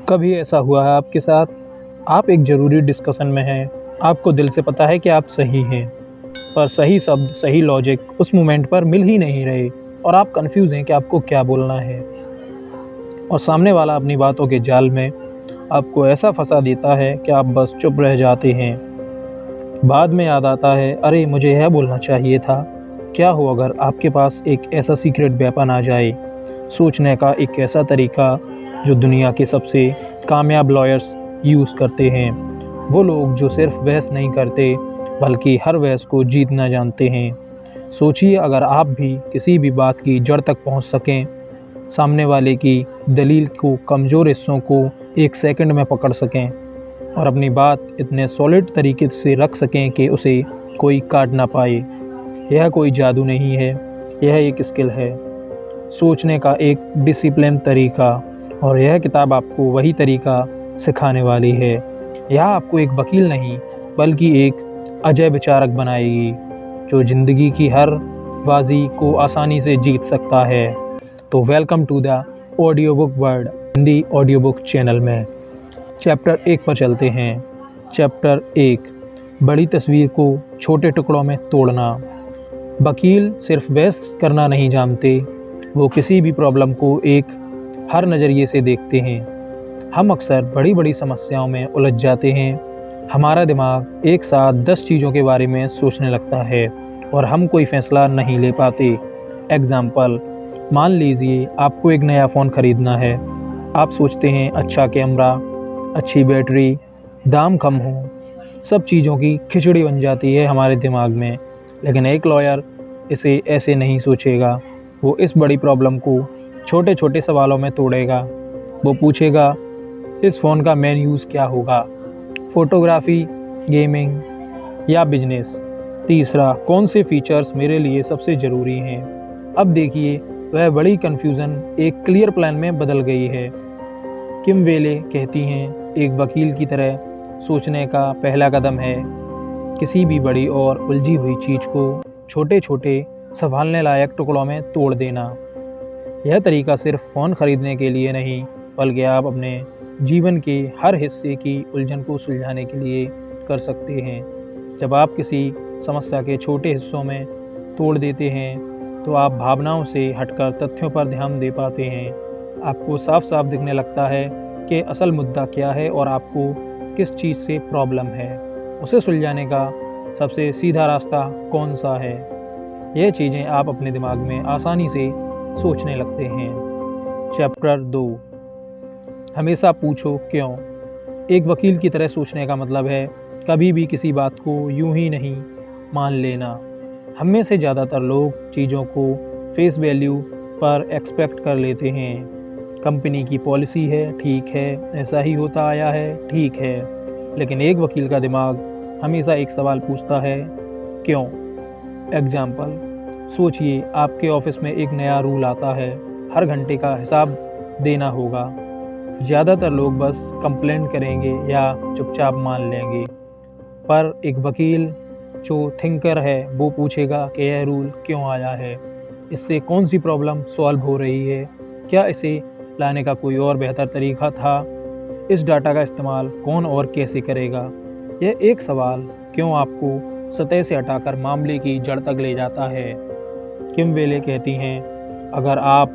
कभी ऐसा हुआ है आपके साथ? आप एक ज़रूरी डिस्कशन में हैं, आपको दिल से पता है कि आप सही हैं, पर सही शब्द, सही लॉजिक उस मोमेंट पर मिल ही नहीं रहे और आप कन्फ्यूज़ हैं कि आपको क्या बोलना है। और सामने वाला अपनी बातों के जाल में आपको ऐसा फंसा देता है कि आप बस चुप रह जाते हैं। बाद में याद आता है, अरे मुझे यह बोलना चाहिए था। क्या हो अगर आपके पास एक ऐसा सीक्रेट वेपन आ जाए, सोचने का एक ऐसा तरीका जो दुनिया के सबसे कामयाब लॉयर्स यूज़ करते हैं। वो लोग जो सिर्फ बहस नहीं करते बल्कि हर बहस को जीतना जानते हैं। सोचिए अगर आप भी किसी भी बात की जड़ तक पहुंच सकें, सामने वाले की दलील को, कमज़ोर हिस्सों को एक सेकंड में पकड़ सकें और अपनी बात इतने सॉलिड तरीके से रख सकें कि उसे कोई काट ना पाए। यह कोई जादू नहीं है, यह एक स्किल है, सोचने का एक डिसिप्लिन तरीका। और यह किताब आपको वही तरीका सिखाने वाली है। यह आपको एक वकील नहीं बल्कि एक अजय विचारक बनाएगी जो ज़िंदगी की हर बाजी को आसानी से जीत सकता है। तो welcome to the audio book world Hindi audio book channel में। चैप्टर 1 पर चलते हैं। चैप्टर 1, बड़ी तस्वीर को छोटे टुकड़ों में तोड़ना। वकील सिर्फ बहस करना नहीं जानते, वो किसी भी प्रॉब्लम को एक हर नज़रिए से देखते हैं। हम अक्सर बड़ी बड़ी समस्याओं में उलझ जाते हैं। हमारा दिमाग एक साथ 10 चीज़ों के बारे में सोचने लगता है और हम कोई फ़ैसला नहीं ले पाते। एग्ज़ाम्पल, मान लीजिए आपको एक नया फ़ोन ख़रीदना है। आप सोचते हैं अच्छा कैमरा, अच्छी बैटरी, दाम कम हो, सब चीज़ों की खिचड़ी बन जाती है हमारे दिमाग में। लेकिन एक लॉयर इसे ऐसे नहीं सोचेगा। वो इस बड़ी प्रॉब्लम को छोटे छोटे सवालों में तोड़ेगा। वो पूछेगा, इस फ़ोन का मेन यूज़ क्या होगा, फ़ोटोग्राफ़ी, गेमिंग या बिजनेस। तीसरा, कौन से फ़ीचर्स मेरे लिए सबसे ज़रूरी हैं। अब देखिए, वह बड़ी कन्फ्यूज़न एक क्लियर प्लान में बदल गई है। किम वेले कहती हैं, एक वकील की तरह सोचने का पहला कदम है किसी भी बड़ी और उलझी हुई चीज़ को छोटे छोटे संभालने लायक टुकड़ों में तोड़ देना। यह तरीका सिर्फ फ़ोन ख़रीदने के लिए नहीं बल्कि आप अपने जीवन के हर हिस्से की उलझन को सुलझाने के लिए कर सकते हैं। जब आप किसी समस्या के छोटे हिस्सों में तोड़ देते हैं तो आप भावनाओं से हटकर तथ्यों पर ध्यान दे पाते हैं। आपको साफ साफ दिखने लगता है कि असल मुद्दा क्या है और आपको किस चीज़ से प्रॉब्लम है। उसे सुलझाने का सबसे सीधा रास्ता कौन सा है। ये चीज़ें आप अपने दिमाग में आसानी से सोचने लगते हैं। चैप्टर 2, हमेशा पूछो क्यों। एक वकील की तरह सोचने का मतलब है कभी भी किसी बात को यूं ही नहीं मान लेना। हम में से ज़्यादातर लोग चीज़ों को फेस वैल्यू पर एक्सपेक्ट कर लेते हैं। कंपनी की पॉलिसी है, ठीक है, ऐसा ही होता आया है, ठीक है। लेकिन एक वकील का दिमाग हमेशा एक सवाल पूछता है, क्यों। एग्जाम्पल, सोचिए आपके ऑफिस में एक नया रूल आता है, हर घंटे का हिसाब देना होगा। ज़्यादातर लोग बस कंप्लेंट करेंगे या चुपचाप मान लेंगे, पर एक वकील जो थिंकर है वो पूछेगा कि यह रूल क्यों आया है, इससे कौन सी प्रॉब्लम सॉल्व हो रही है, क्या इसे लाने का कोई और बेहतर तरीका था, इस डाटा का इस्तेमाल कौन और कैसे करेगा। यह एक सवाल क्यों आपको सतह से हटाकर मामले की जड़ तक ले जाता है। किम वेले कहती हैं, अगर आप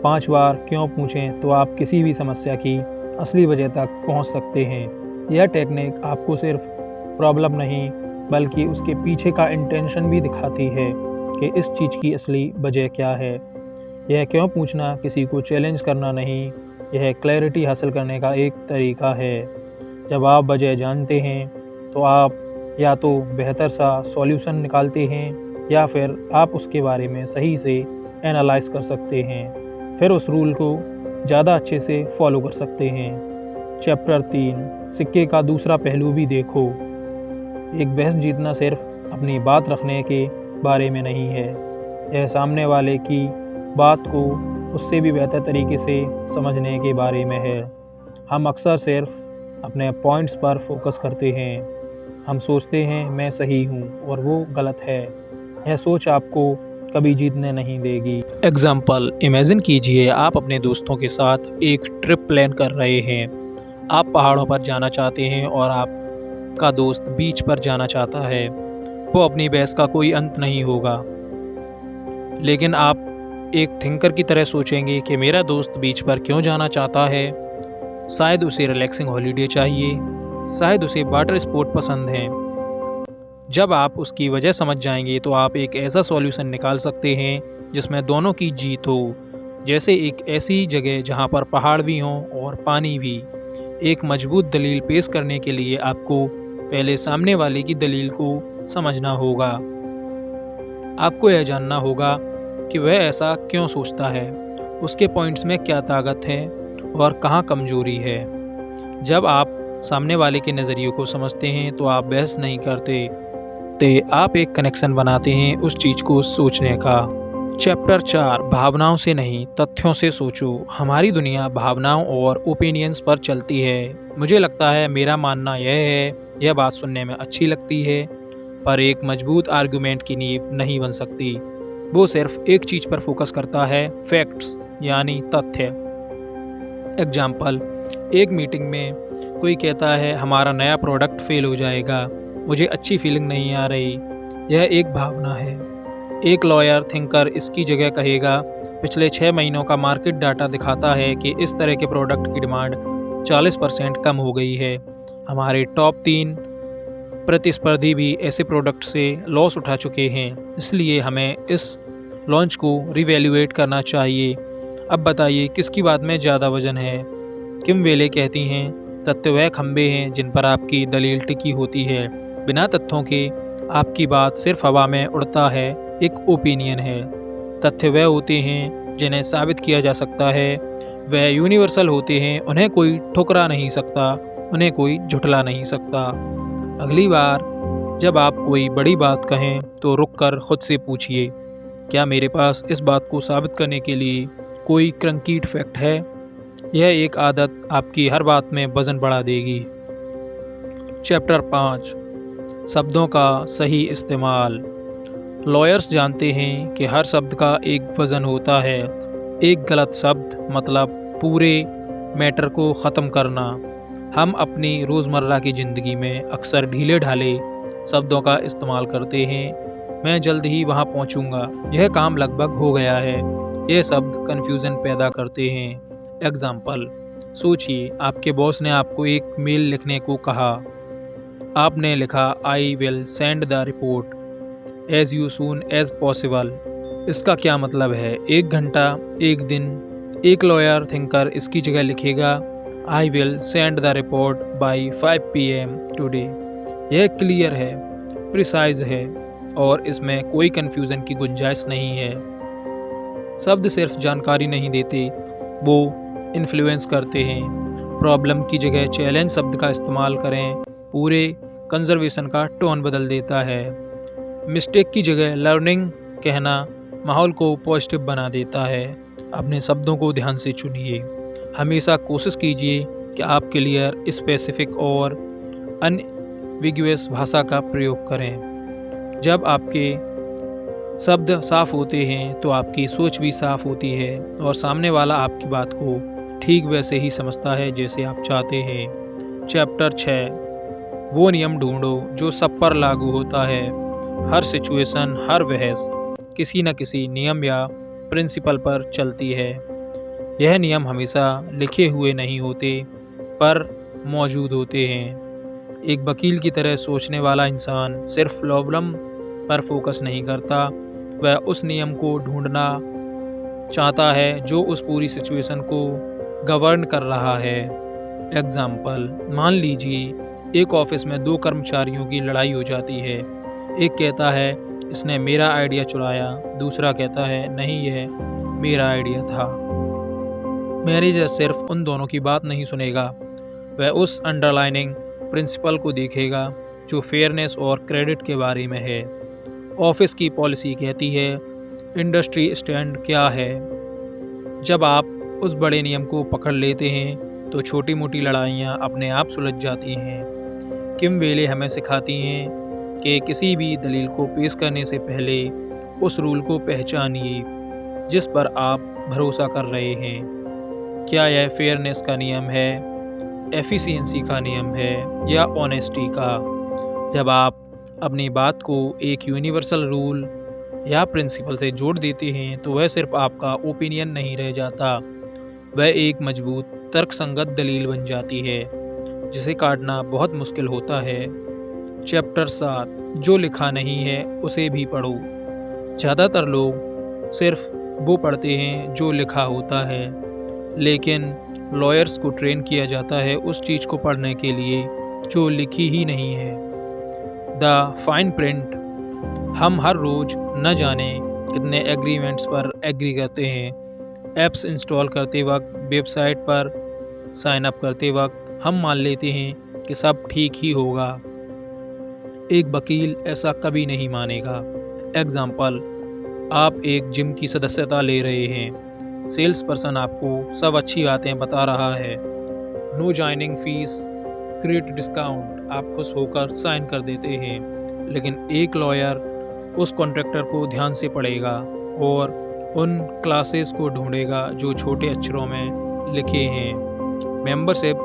5 बार क्यों पूछें तो आप किसी भी समस्या की असली वजह तक पहुंच सकते हैं। यह टेक्निक आपको सिर्फ प्रॉब्लम नहीं बल्कि उसके पीछे का इंटेंशन भी दिखाती है कि इस चीज़ की असली वजह क्या है। यह क्यों पूछना किसी को चैलेंज करना नहीं, यह क्लैरिटी हासिल करने का एक तरीका है। जब आप वजह जानते हैं तो आप या तो बेहतर सा सॉल्यूशन निकालते हैं या फिर आप उसके बारे में सही से एनालाइज कर सकते हैं, फिर उस रूल को ज़्यादा अच्छे से फॉलो कर सकते हैं। चैप्टर 3, सिक्के का दूसरा पहलू भी देखो। एक बहस जीतना सिर्फ अपनी बात रखने के बारे में नहीं है, यह सामने वाले की बात को उससे भी बेहतर तरीके से समझने के बारे में है। हम अक्सर सिर्फ अपने पॉइंट्स पर फोकस करते हैं। हम सोचते हैं मैं सही हूँ और वो गलत है। यह सोच आपको कभी जीतने नहीं देगी। एग्जाम्पल, इमेजिन कीजिए आप अपने दोस्तों के साथ एक ट्रिप प्लान कर रहे हैं। आप पहाड़ों पर जाना चाहते हैं और आपका दोस्त बीच पर जाना चाहता है। वो अपनी बहस का कोई अंत नहीं होगा, लेकिन आप एक थिंकर की तरह सोचेंगे कि मेरा दोस्त बीच पर क्यों जाना चाहता है। शायद उसे रिलैक्सिंग हॉलीडे चाहिए, शायद उसे वाटर स्पोर्ट पसंद हैं। जब आप उसकी वजह समझ जाएंगे तो आप एक ऐसा सॉल्यूशन निकाल सकते हैं जिसमें दोनों की जीत हो। जैसे एक ऐसी जगह जहां पर पहाड़ भी हों और पानी भी। एक मजबूत दलील पेश करने के लिए आपको पहले सामने वाले की दलील को समझना होगा। आपको यह जानना होगा कि वह ऐसा क्यों सोचता है, उसके पॉइंट्स में क्या ताकत है और कहाँ कमजोरी है। जब आप सामने वाले के नज़रिए को समझते हैं तो आप बहस नहीं करते, आप एक कनेक्शन बनाते हैं उस चीज़ को सोचने का। चैप्टर 4, भावनाओं से नहीं तथ्यों से सोचो। हमारी दुनिया भावनाओं और ओपिनियंस पर चलती है। मुझे लगता है, मेरा मानना यह है, यह बात सुनने में अच्छी लगती है, पर एक मजबूत आर्गुमेंट की नींव नहीं बन सकती। वो सिर्फ एक चीज़ पर फोकस करता है, फैक्ट्स यानी तथ्य। एग्जाम्पल, एक मीटिंग में कोई कहता है हमारा नया प्रोडक्ट फेल हो जाएगा, मुझे अच्छी फीलिंग नहीं आ रही। यह एक भावना है। एक लॉयर थिंकर इसकी जगह कहेगा पिछले 6 महीनों का मार्केट डाटा दिखाता है कि इस तरह के प्रोडक्ट की डिमांड 40% कम हो गई है। हमारे टॉप 3 प्रतिस्पर्धी भी ऐसे प्रोडक्ट से लॉस उठा चुके हैं, इसलिए हमें इस लॉन्च को रिवैल्यूएट करना चाहिए। अब बताइए किसकी बात में ज़्यादा वजन है। किम वेले कहती हैं, तथ्य वह खंभे हैं जिन पर आपकी दलील टिकी होती है। बिना तथ्यों के आपकी बात सिर्फ हवा में उड़ता है, एक ओपिनियन है। तथ्य वह होते हैं जिन्हें साबित किया जा सकता है, वह यूनिवर्सल होते हैं, उन्हें कोई ठुकरा नहीं सकता, उन्हें कोई झुठला नहीं सकता। अगली बार जब आप कोई बड़ी बात कहें तो रुक कर खुद से पूछिए, क्या मेरे पास इस बात को साबित करने के लिए कोई कंक्रीट फैक्ट है। यह एक आदत आपकी हर बात में वजन बढ़ा देगी। चैप्टर 5, शब्दों का सही इस्तेमाल। लॉयर्स जानते हैं कि हर शब्द का एक वज़न होता है। एक गलत शब्द मतलब पूरे मैटर को ख़त्म करना। हम अपनी रोज़मर्रा की ज़िंदगी में अक्सर ढीले ढाले शब्दों का इस्तेमाल करते हैं। मैं जल्द ही वहाँ पहुँचूँगा, यह काम लगभग हो गया है। ये शब्द कन्फ्यूज़न पैदा करते हैं। एग्ज़ाम्पल, सोचिए आपके बॉस ने आपको एक मेल लिखने को कहा। आपने लिखा, I will send the report as you soon as possible. इसका क्या मतलब है? 1 घंटा, 1 दिन। एक लॉयर थिंकर इसकी जगह लिखेगा, आई will send the report by 5 PM today. यह क्लियर है, प्रिसाइज है और इसमें कोई कन्फ्यूज़न की गुंजाइश नहीं है। शब्द सिर्फ जानकारी नहीं देते, वो इन्फ्लुएंस करते हैं। प्रॉब्लम की जगह चैलेंज शब्द का इस्तेमाल करें, पूरे कंजर्वेशन का टोन बदल देता है। मिस्टेक की जगह लर्निंग कहना माहौल को पॉजिटिव बना देता है। अपने शब्दों को ध्यान से चुनिए। हमेशा कोशिश कीजिए कि आप क्लियर, स्पेसिफिक और अनएम्बिगुअस भाषा का प्रयोग करें। जब आपके शब्द साफ होते हैं तो आपकी सोच भी साफ होती है और सामने वाला आपकी बात को ठीक वैसे ही समझता है जैसे आप चाहते हैं। चैप्टर 6, वो नियम ढूंढो जो सब पर लागू होता है। हर सिचुएशन, हर बहस किसी न किसी नियम या प्रिंसिपल पर चलती है। यह नियम हमेशा लिखे हुए नहीं होते पर मौजूद होते हैं। एक वकील की तरह सोचने वाला इंसान सिर्फ प्रॉब्लम पर फोकस नहीं करता, वह उस नियम को ढूंढना चाहता है जो उस पूरी सिचुएशन को गवर्न कर रहा है। एग्जाम्पल, मान लीजिए एक ऑफिस में 2 कर्मचारियों की लड़ाई हो जाती है। एक कहता है इसने मेरा आइडिया चुराया, दूसरा कहता है नहीं, यह मेरा आइडिया था। मैनेजर सिर्फ उन दोनों की बात नहीं सुनेगा, वह उस अंडरलाइनिंग प्रिंसिपल को देखेगा जो फेयरनेस और क्रेडिट के बारे में है। ऑफिस की पॉलिसी कहती है इंडस्ट्री स्टैंड क्या है। जब आप उस बड़े नियम को पकड़ लेते हैं तो छोटी मोटी लड़ाइयाँ अपने आप सुलझ जाती हैं। किम वेले हमें सिखाती हैं कि किसी भी दलील को पेश करने से पहले उस रूल को पहचानिए जिस पर आप भरोसा कर रहे हैं। क्या यह फेयरनेस का नियम है? एफिशिएंसी का नियम है या ऑनेस्टी का। जब आप अपनी बात को एक यूनिवर्सल रूल या प्रिंसिपल से जोड़ देते हैं तो वह सिर्फ आपका ओपिनियन नहीं रह जाता, वह एक मजबूत तर्कसंगत दलील बन जाती है जिसे काटना बहुत मुश्किल होता है। चैप्टर 7, जो लिखा नहीं है उसे भी पढ़ो। ज़्यादातर लोग सिर्फ वो पढ़ते हैं जो लिखा होता है, लेकिन लॉयर्स को ट्रेन किया जाता है उस चीज़ को पढ़ने के लिए जो लिखी ही नहीं है। The fine print. हम हर रोज़ न जाने कितने एग्रीमेंट्स पर एग्री करते हैं। ऐप्स इंस्टॉल करते वक्त, वेबसाइट पर साइन अप करते वक्त हम मान लेते हैं कि सब ठीक ही होगा। एक वकील ऐसा कभी नहीं मानेगा। एग्जाम्पल, आप एक जिम की सदस्यता ले रहे हैं। सेल्स पर्सन आपको सब अच्छी बातें बता रहा है। No joining fees, great discount. आप खुश होकर साइन कर देते हैं, लेकिन एक लॉयर उस कॉन्ट्रैक्टर को ध्यान से पढ़ेगा और उन क्लासेस को ढूंढेगा जो छोटे अक्षरों में लिखे हैं। Membership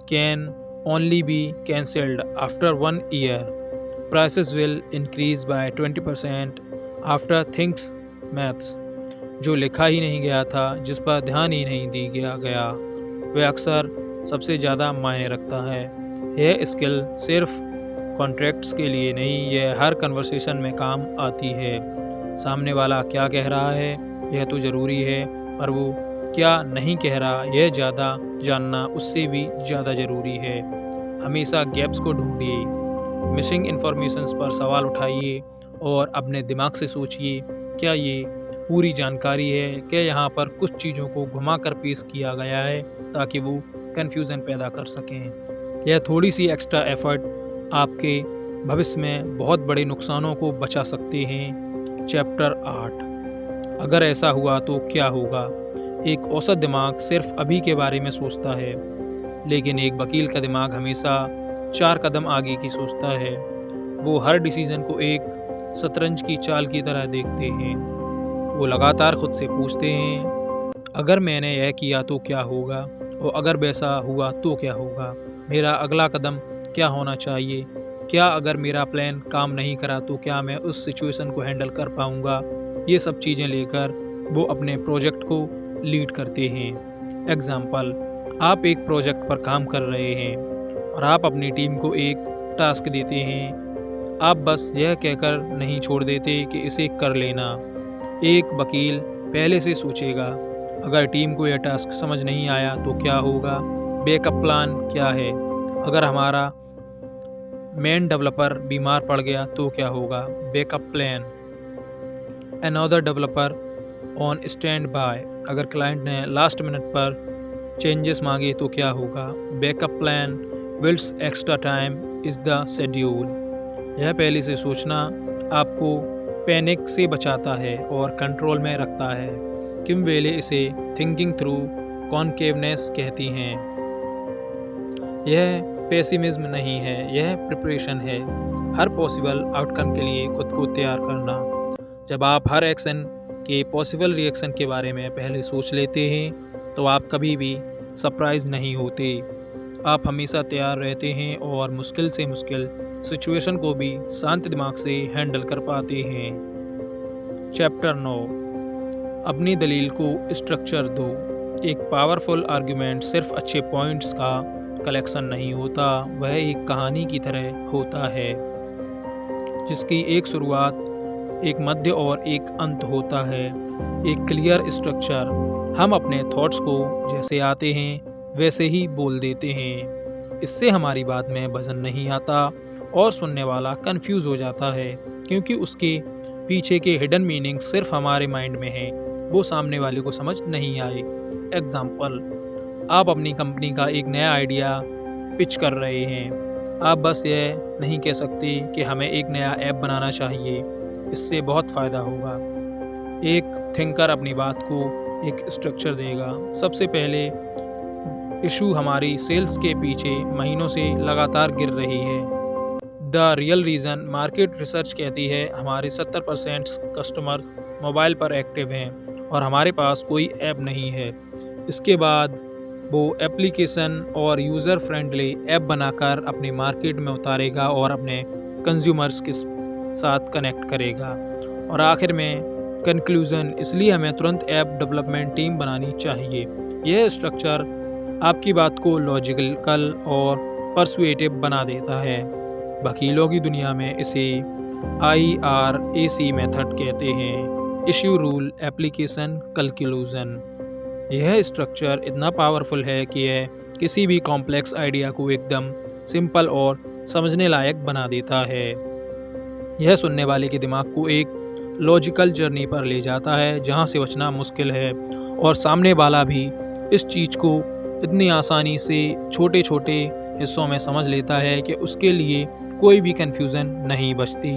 can only be cancelled after 1 year. Prices will increase by 20% after thinks maths. जो लिखा ही नहीं गया था, जिस पर ध्यान ही नहीं दिया गया, वह अक्सर सबसे ज़्यादा मायने रखता है। यह स्किल सिर्फ कॉन्ट्रैक्ट्स के लिए नहीं, यह हर कन्वर्सेशन में काम आती है। सामने वाला क्या कह रहा है यह तो ज़रूरी है, पर वो क्या नहीं कह रहा यह ज़्यादा जानना उससे भी ज़्यादा ज़रूरी है। हमेशा गैप्स को ढूंढिए, मिसिंग इन्फॉर्मेशंस पर सवाल उठाइए और अपने दिमाग से सोचिए, क्या ये पूरी जानकारी है? क्या यहाँ पर कुछ चीज़ों को घुमा कर पेश किया गया है ताकि वो कन्फ्यूज़न पैदा कर सकें? यह थोड़ी सी एक्स्ट्रा एफर्ट आपके भविष्य में बहुत बड़े नुकसानों को बचा सकते हैं। चैप्टर 8, अगर ऐसा हुआ तो क्या होगा? एक औसत दिमाग सिर्फ अभी के बारे में सोचता है, लेकिन एक वकील का दिमाग हमेशा 4 कदम आगे की सोचता है। वो हर डिसीजन को एक शतरंज की चाल की तरह देखते हैं। वो लगातार खुद से पूछते हैं, अगर मैंने यह किया तो क्या होगा, और अगर वैसा हुआ तो क्या होगा? मेरा अगला कदम क्या होना चाहिए? क्या अगर मेरा प्लान काम नहीं करा तो क्या मैं उस सिचुएशन को हैंडल कर पाऊंगा? ये सब चीज़ें लेकर वो अपने प्रोजेक्ट को लीड करते हैं। एग्जाम्पल, आप एक प्रोजेक्ट पर काम कर रहे हैं और आप अपनी टीम को एक टास्क देते हैं। आप बस यह कहकर नहीं छोड़ देते कि इसे कर लेना। एक वकील पहले से सोचेगा, अगर टीम को यह टास्क समझ नहीं आया तो क्या होगा? बैकअप प्लान क्या है? अगर हमारा मेन डेवलपर बीमार पड़ गया तो क्या होगा? Backup plan. Another developer on stand by. अगर क्लाइंट ने लास्ट मिनट पर चेंजेस मांगे तो क्या होगा? Backup plan builds extra time is the schedule. यह पहले से सोचना आपको पैनिक से बचाता है और कंट्रोल में रखता है। किम वेले इसे थिंकिंग थ्रू कॉन्केवनेस कहती हैं। यह पेसिमिज्म नहीं है, यह प्रिपरेशन है। हर पॉसिबल आउटकम के लिए खुद को तैयार करना। जब आप हर एक्शन के पॉसिबल रिएक्शन के बारे में पहले सोच लेते हैं तो आप कभी भी सरप्राइज नहीं होते। आप हमेशा तैयार रहते हैं और मुश्किल से मुश्किल सिचुएशन को भी शांत दिमाग से हैंडल कर पाते हैं। चैप्टर 9, अपनी दलील को स्ट्रक्चर दो। एक पावरफुल आर्गुमेंट सिर्फ अच्छे पॉइंट्स का कलेक्शन नहीं होता, वह एक कहानी की तरह होता है जिसकी एक शुरुआत, एक मध्य और एक अंत होता है। एक क्लियर स्ट्रक्चर। हम अपने थॉट्स को जैसे आते हैं वैसे ही बोल देते हैं। इससे हमारी बात में वजन नहीं आता और सुनने वाला कंफ्यूज हो जाता है, क्योंकि उसके पीछे के हिडन मीनिंग सिर्फ हमारे माइंड में है, वो सामने वाले को समझ नहीं आए। एग्जाम्पल, आप अपनी कंपनी का एक नया आइडिया पिच कर रहे हैं। आप बस यह नहीं कह सकते कि हमें एक नया ऐप बनाना चाहिए, इससे बहुत फ़ायदा होगा। एक थिंकर अपनी बात को एक स्ट्रक्चर देगा। सबसे पहले, इशू हमारी सेल्स के पीछे महीनों से लगातार गिर रही है। The real reason, market research कहती है हमारे 70% कस्टमर मोबाइल पर एक्टिव हैं और हमारे पास कोई ऐप नहीं है। इसके बाद वो एप्लीकेशन और यूज़र फ्रेंडली ऐप बनाकर अपनी मार्केट में उतारेगा और अपने कंज्यूमर्स के साथ कनेक्ट करेगा। और आखिर में कंक्लूज़न, इसलिए हमें तुरंत ऐप डेवलपमेंट टीम बनानी चाहिए। यह स्ट्रक्चर आपकी बात को लॉजिकल और परसुएटिव बना देता है। वकीलों की दुनिया में इसे IRAC मेथड कहते हैं, इश्यू रूल एप्लीकेशन कंक्लूजन। यह स्ट्रक्चर इतना पावरफुल है कि यह किसी भी कॉम्प्लेक्स आइडिया को एकदम सिंपल और समझने लायक बना देता है। यह सुनने वाले के दिमाग को एक लॉजिकल जर्नी पर ले जाता है जहां से बचना मुश्किल है, और सामने वाला भी इस चीज़ को इतनी आसानी से छोटे छोटे हिस्सों में समझ लेता है कि उसके लिए कोई भी कन्फ्यूज़न नहीं बचती।